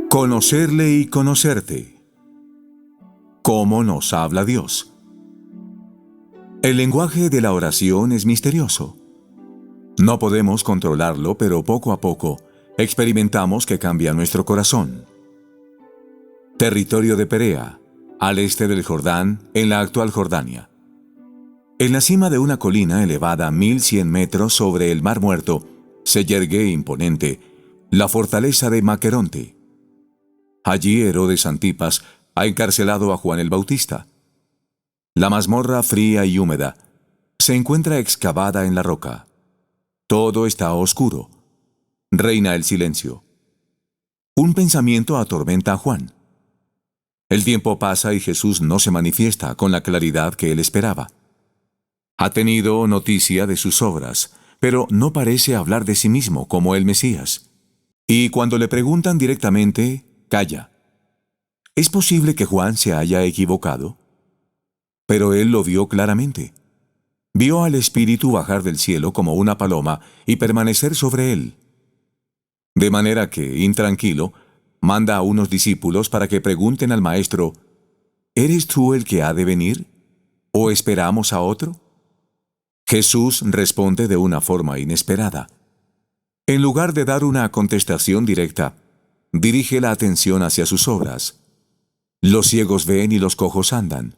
Conocerle y conocerte. ¿Cómo nos habla Dios? El lenguaje de la oración es misterioso. No podemos controlarlo, pero poco a poco experimentamos que cambia nuestro corazón. Territorio de Perea, al este del Jordán, en la actual Jordania. En la cima de una colina elevada 1100 metros sobre el Mar Muerto, se yergue imponente la fortaleza de Maqueronte. Allí Herodes Antipas ha encarcelado a Juan el Bautista. La mazmorra fría y húmeda se encuentra excavada en la roca. Todo está oscuro. Reina el silencio. Un pensamiento atormenta a Juan. El tiempo pasa y Jesús no se manifiesta con la claridad que él esperaba. Ha tenido noticia de sus obras, pero no parece hablar de sí mismo como el Mesías. Y cuando le preguntan directamente, calla. ¿Es posible que Juan se haya equivocado? Pero él lo vio claramente. Vio al Espíritu bajar del cielo como una paloma y permanecer sobre él. De manera que, intranquilo, manda a unos discípulos para que pregunten al Maestro, ¿eres tú el que ha de venir? ¿O esperamos a otro? Jesús responde de una forma inesperada. En lugar de dar una contestación directa, dirige la atención hacia sus obras. Los ciegos ven y los cojos andan.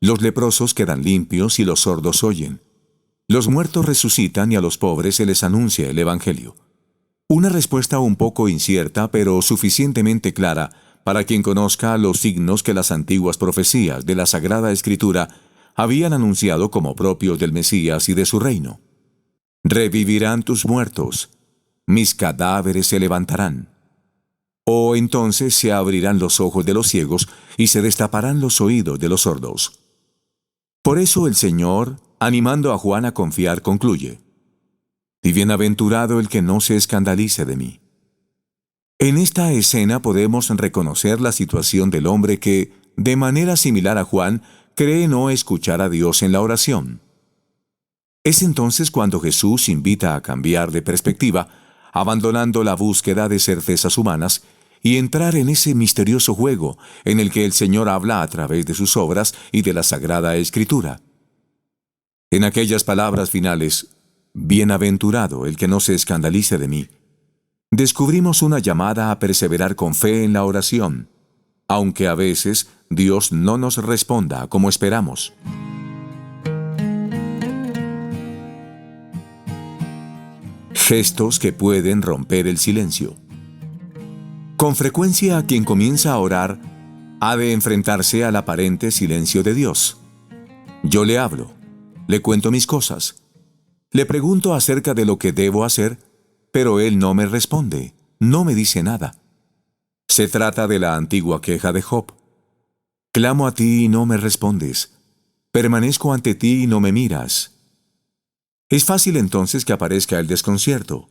Los leprosos quedan limpios y los sordos oyen. Los muertos resucitan y a los pobres se les anuncia el Evangelio. Una respuesta un poco incierta, pero suficientemente clara para quien conozca los signos que las antiguas profecías de la Sagrada Escritura habían anunciado como propios del Mesías y de su reino. Revivirán tus muertos, mis cadáveres se levantarán. O entonces se abrirán los ojos de los ciegos y se destaparán los oídos de los sordos. Por eso el Señor, animando a Juan a confiar, concluye, y bienaventurado el que no se escandalice de mí. En esta escena podemos reconocer la situación del hombre que, de manera similar a Juan, cree no escuchar a Dios en la oración. Es entonces cuando Jesús invita a cambiar de perspectiva, abandonando la búsqueda de certezas humanas y entrar en ese misterioso juego en el que el Señor habla a través de sus obras y de la Sagrada Escritura. En aquellas palabras finales, bienaventurado el que no se escandalice de mí, descubrimos una llamada a perseverar con fe en la oración, aunque a veces Dios no nos responda como esperamos. Gestos que pueden romper el silencio. Con frecuencia quien comienza a orar ha de enfrentarse al aparente silencio de Dios. Yo le hablo, le cuento mis cosas, le pregunto acerca de lo que debo hacer, pero Él no me responde, no me dice nada. Se trata de la antigua queja de Job. Clamo a ti y no me respondes. Permanezco ante ti y no me miras. Es fácil entonces que aparezca el desconcierto.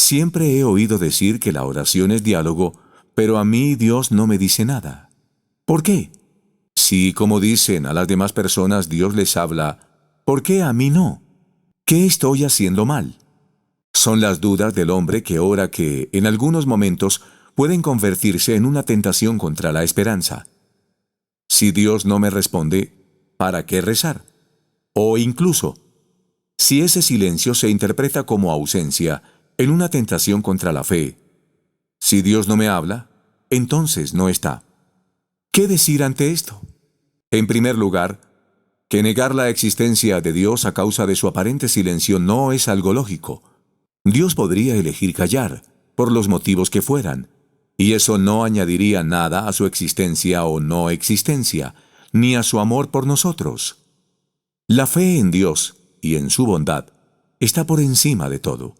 Siempre he oído decir que la oración es diálogo, pero a mí Dios no me dice nada. ¿Por qué? Si, como dicen a las demás personas, Dios les habla, ¿por qué a mí no? ¿Qué estoy haciendo mal? Son las dudas del hombre que ora que, en algunos momentos, pueden convertirse en una tentación contra la esperanza. Si Dios no me responde, ¿para qué rezar? O incluso, si ese silencio se interpreta como ausencia, en una tentación contra la fe. Si Dios no me habla, entonces no está. ¿Qué decir ante esto? En primer lugar, que negar la existencia de Dios a causa de su aparente silencio no es algo lógico. Dios podría elegir callar, por los motivos que fueran, y eso no añadiría nada a su existencia o no existencia, ni a su amor por nosotros. La fe en Dios y en su bondad está por encima de todo.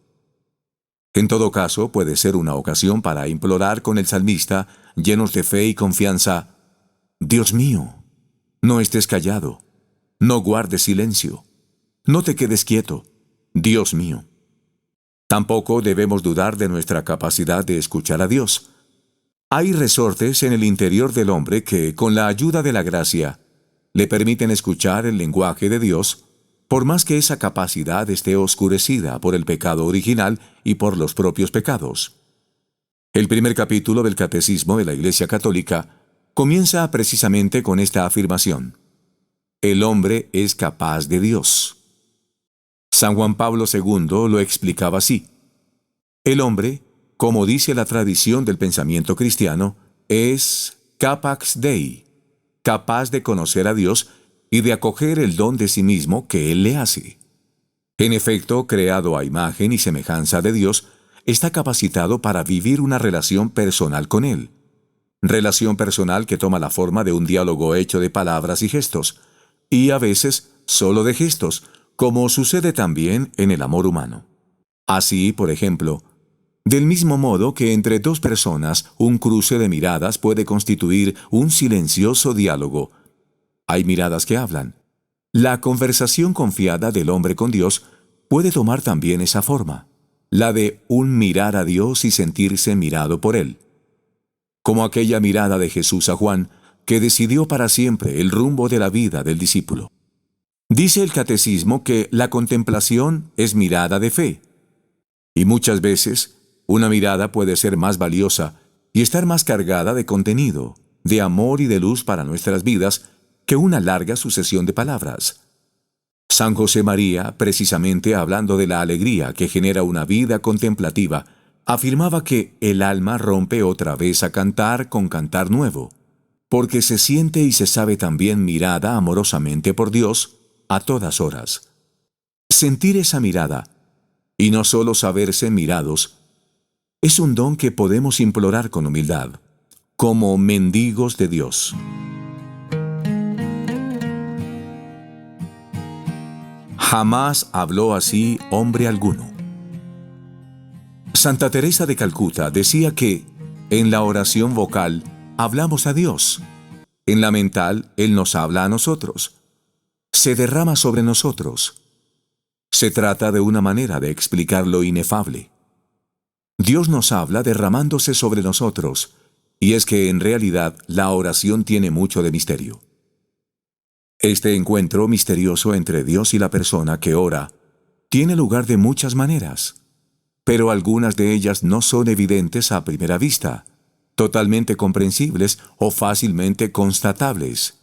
En todo caso, puede ser una ocasión para implorar con el salmista, llenos de fe y confianza, Dios mío, no estés callado, no guardes silencio, no te quedes quieto, Dios mío. Tampoco debemos dudar de nuestra capacidad de escuchar a Dios. Hay resortes en el interior del hombre que, con la ayuda de la gracia, le permiten escuchar el lenguaje de Dios por más que esa capacidad esté oscurecida por el pecado original y por los propios pecados. El primer capítulo del Catecismo de la Iglesia Católica comienza precisamente con esta afirmación: el hombre es capaz de Dios. San Juan Pablo II lo explicaba así: el hombre, como dice la tradición del pensamiento cristiano, es capax Dei, capaz de conocer a Dios y de acoger el don de sí mismo que Él le hace. En efecto, creado a imagen y semejanza de Dios, está capacitado para vivir una relación personal con Él. Relación personal que toma la forma de un diálogo hecho de palabras y gestos, y a veces solo de gestos, como sucede también en el amor humano. Así, por ejemplo, del mismo modo que entre dos personas un cruce de miradas puede constituir un silencioso diálogo, hay miradas que hablan. La conversación confiada del hombre con Dios puede tomar también esa forma, la de un mirar a Dios y sentirse mirado por Él. Como aquella mirada de Jesús a Juan, que decidió para siempre el rumbo de la vida del discípulo. Dice el Catecismo que la contemplación es mirada de fe. Y muchas veces, una mirada puede ser más valiosa y estar más cargada de contenido, de amor y de luz para nuestras vidas, que una larga sucesión de palabras. San José María, precisamente hablando de la alegría que genera una vida contemplativa, afirmaba que el alma rompe otra vez a cantar con cantar nuevo, porque se siente y se sabe también mirada amorosamente por Dios a todas horas. Sentir esa mirada, y no solo saberse mirados, es un don que podemos implorar con humildad, como mendigos de Dios. Jamás habló así hombre alguno. Santa Teresa de Calcuta decía que en la oración vocal hablamos a Dios, en la mental Él nos habla a nosotros, se derrama sobre nosotros. Se trata de una manera de explicar lo inefable. Dios nos habla derramándose sobre nosotros, y es que en realidad la oración tiene mucho de misterio. Este encuentro misterioso entre Dios y la persona que ora tiene lugar de muchas maneras, pero algunas de ellas no son evidentes a primera vista, totalmente comprensibles o fácilmente constatables.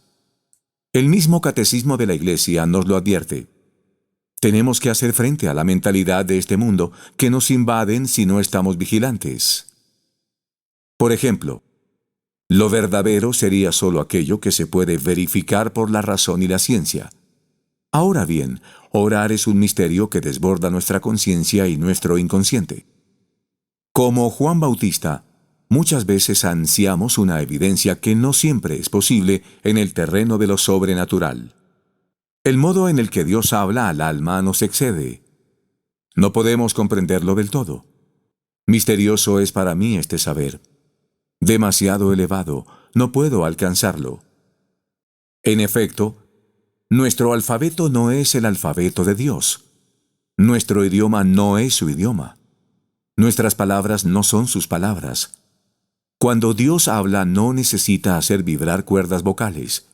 El mismo Catecismo de la Iglesia nos lo advierte. Tenemos que hacer frente a la mentalidad de este mundo que nos invaden si no estamos vigilantes. Por ejemplo, lo verdadero sería solo aquello que se puede verificar por la razón y la ciencia. Ahora bien, orar es un misterio que desborda nuestra conciencia y nuestro inconsciente. Como Juan Bautista, muchas veces ansiamos una evidencia que no siempre es posible en el terreno de lo sobrenatural. El modo en el que Dios habla al alma nos excede. No podemos comprenderlo del todo. Misterioso es para mí este saber. Demasiado elevado, no puedo alcanzarlo. En efecto, nuestro alfabeto no es el alfabeto de Dios. Nuestro idioma no es su idioma. Nuestras palabras no son sus palabras. Cuando Dios habla no necesita hacer vibrar cuerdas vocales,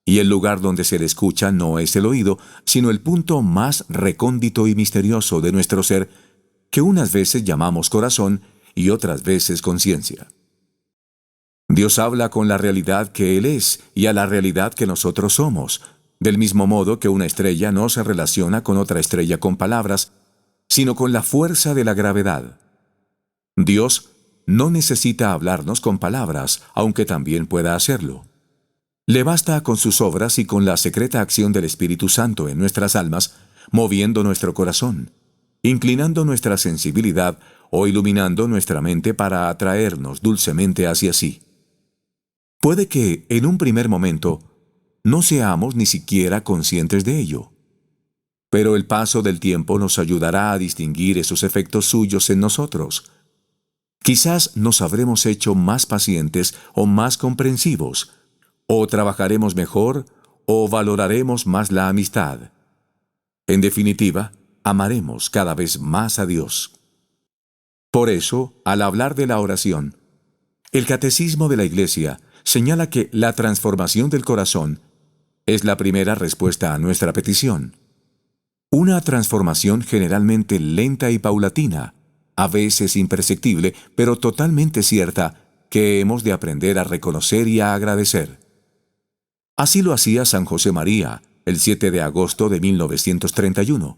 y el lugar donde se le escucha no es el oído, sino el punto más recóndito y misterioso de nuestro ser, que unas veces llamamos corazón y otras veces conciencia. Dios habla con la realidad que Él es y a la realidad que nosotros somos, del mismo modo que una estrella no se relaciona con otra estrella con palabras, sino con la fuerza de la gravedad. Dios no necesita hablarnos con palabras, aunque también pueda hacerlo. Le basta con sus obras y con la secreta acción del Espíritu Santo en nuestras almas, moviendo nuestro corazón, inclinando nuestra sensibilidad o iluminando nuestra mente para atraernos dulcemente hacia sí. Puede que, en un primer momento, no seamos ni siquiera conscientes de ello. Pero el paso del tiempo nos ayudará a distinguir esos efectos suyos en nosotros. Quizás nos habremos hecho más pacientes o más comprensivos, o trabajaremos mejor, o valoraremos más la amistad. En definitiva, amaremos cada vez más a Dios. Por eso, al hablar de la oración, el Catecismo de la Iglesia señala que la transformación del corazón es la primera respuesta a nuestra petición. Una transformación generalmente lenta y paulatina, a veces imperceptible, pero totalmente cierta, que hemos de aprender a reconocer y a agradecer. Así lo hacía San José María, el 7 de agosto de 1931.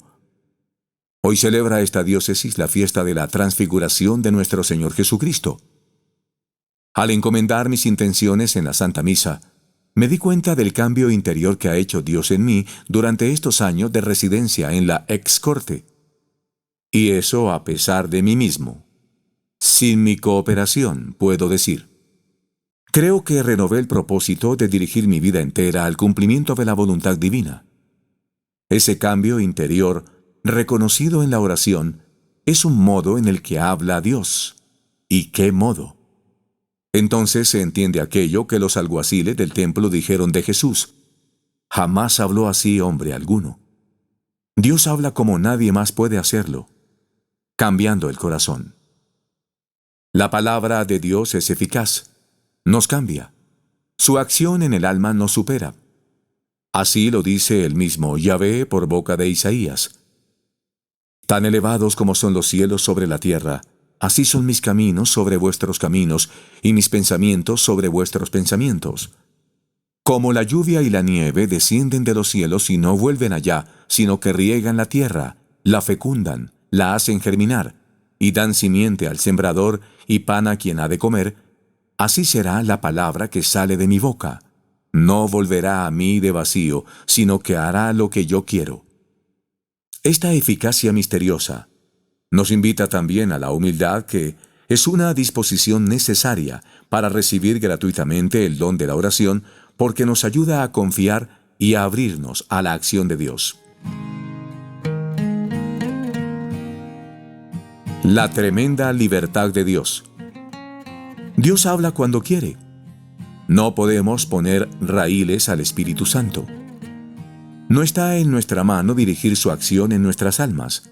Hoy celebra esta diócesis la fiesta de la transfiguración de nuestro Señor Jesucristo. Al encomendar mis intenciones en la Santa Misa, me di cuenta del cambio interior que ha hecho Dios en mí durante estos años de residencia en la ex corte. Y eso a pesar de mí mismo. Sin mi cooperación, puedo decir. Creo que renové el propósito de dirigir mi vida entera al cumplimiento de la voluntad divina. Ese cambio interior, reconocido en la oración, es un modo en el que habla a Dios. ¿Y qué modo? Entonces se entiende aquello que los alguaciles del templo dijeron de Jesús. Jamás habló así hombre alguno. Dios habla como nadie más puede hacerlo, cambiando el corazón. La palabra de Dios es eficaz, nos cambia. Su acción en el alma nos supera. Así lo dice el mismo Yahvé por boca de Isaías. Tan elevados como son los cielos sobre la tierra, así son mis caminos sobre vuestros caminos, y mis pensamientos sobre vuestros pensamientos. Como la lluvia y la nieve descienden de los cielos y no vuelven allá, sino que riegan la tierra, la fecundan, la hacen germinar, y dan simiente al sembrador y pan a quien ha de comer, así será la palabra que sale de mi boca. No volverá a mí de vacío, sino que hará lo que yo quiero. Esta eficacia misteriosa nos invita también a la humildad, que es una disposición necesaria para recibir gratuitamente el don de la oración, porque nos ayuda a confiar y a abrirnos a la acción de Dios. La tremenda libertad de Dios. Dios habla cuando quiere. No podemos poner raíles al Espíritu Santo. No está en nuestra mano dirigir su acción en nuestras almas.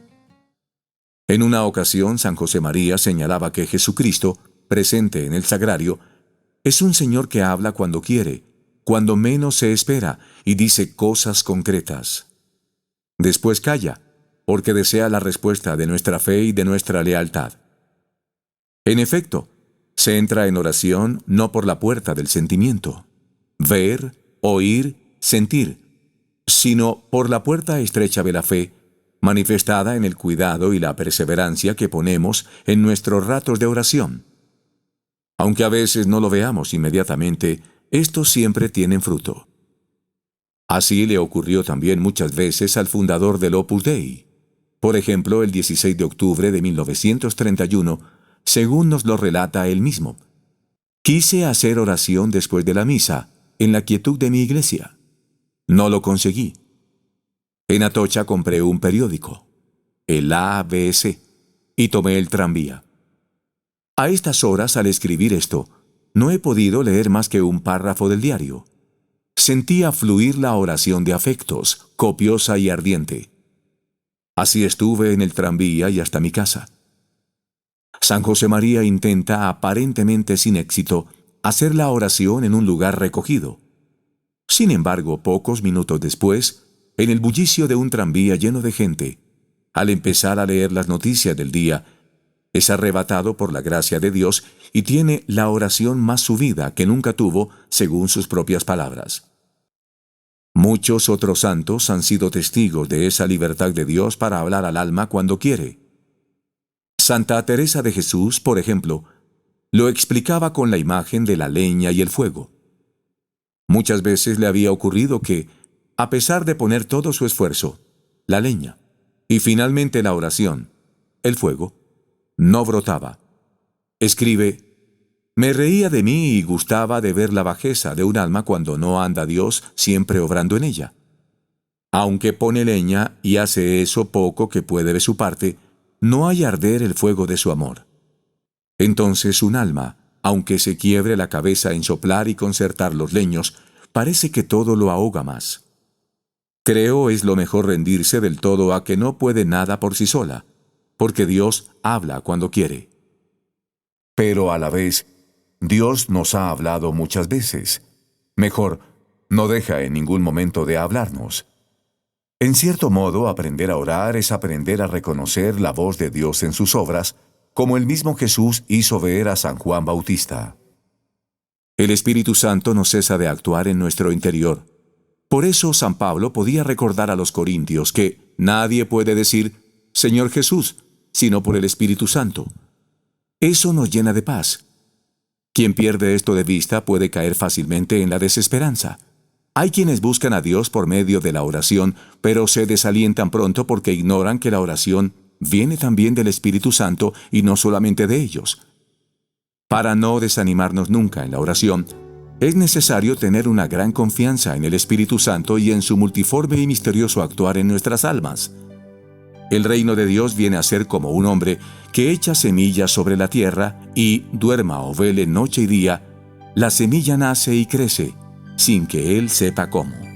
En una ocasión, San José María señalaba que Jesucristo, presente en el sagrario, es un Señor que habla cuando quiere, cuando menos se espera, y dice cosas concretas. Después calla, porque desea la respuesta de nuestra fe y de nuestra lealtad. En efecto, se entra en oración no por la puerta del sentimiento, ver, oír, sentir, sino por la puerta estrecha de la fe, manifestada en el cuidado y la perseverancia que ponemos en nuestros ratos de oración. Aunque a veces no lo veamos inmediatamente, estos siempre tienen fruto. Así le ocurrió también muchas veces al fundador del Opus Dei. Por ejemplo, el 16 de octubre de 1931, según nos lo relata él mismo. Quise hacer oración después de la misa, en la quietud de mi iglesia. No lo conseguí. En Atocha compré un periódico, el ABC, y tomé el tranvía. A estas horas, al escribir esto, no he podido leer más que un párrafo del diario. Sentía fluir la oración de afectos, copiosa y ardiente. Así estuve en el tranvía y hasta mi casa. San José María intenta, aparentemente sin éxito, hacer la oración en un lugar recogido. Sin embargo, pocos minutos después, en el bullicio de un tranvía lleno de gente, al empezar a leer las noticias del día, es arrebatado por la gracia de Dios y tiene la oración más subida que nunca tuvo, según sus propias palabras. Muchos otros santos han sido testigos de esa libertad de Dios para hablar al alma cuando quiere. Santa Teresa de Jesús, por ejemplo, lo explicaba con la imagen de la leña y el fuego. Muchas veces le había ocurrido que, a pesar de poner todo su esfuerzo, la leña, y finalmente la oración, el fuego, no brotaba. Escribe: me reía de mí y gustaba de ver la bajeza de un alma cuando no anda Dios siempre obrando en ella. Aunque pone leña y hace eso poco que puede de su parte, no hay arder el fuego de su amor. Entonces un alma, aunque se quiebre la cabeza en soplar y concertar los leños, parece que todo lo ahoga más. Creo es lo mejor rendirse del todo a que no puede nada por sí sola, porque Dios habla cuando quiere. Pero a la vez, Dios nos ha hablado muchas veces. Mejor, no deja en ningún momento de hablarnos. En cierto modo, aprender a orar es aprender a reconocer la voz de Dios en sus obras, como el mismo Jesús hizo ver a San Juan Bautista. El Espíritu Santo no cesa de actuar en nuestro interior. Por eso San Pablo podía recordar a los corintios que nadie puede decir, Señor Jesús, sino por el Espíritu Santo. Eso nos llena de paz. Quien pierde esto de vista puede caer fácilmente en la desesperanza. Hay quienes buscan a Dios por medio de la oración, pero se desalientan pronto porque ignoran que la oración viene también del Espíritu Santo y no solamente de ellos. Para no desanimarnos nunca en la oración, es necesario tener una gran confianza en el Espíritu Santo y en su multiforme y misterioso actuar en nuestras almas. El reino de Dios viene a ser como un hombre que echa semillas sobre la tierra y, duerma o vele noche y día, la semilla nace y crece, sin que él sepa cómo.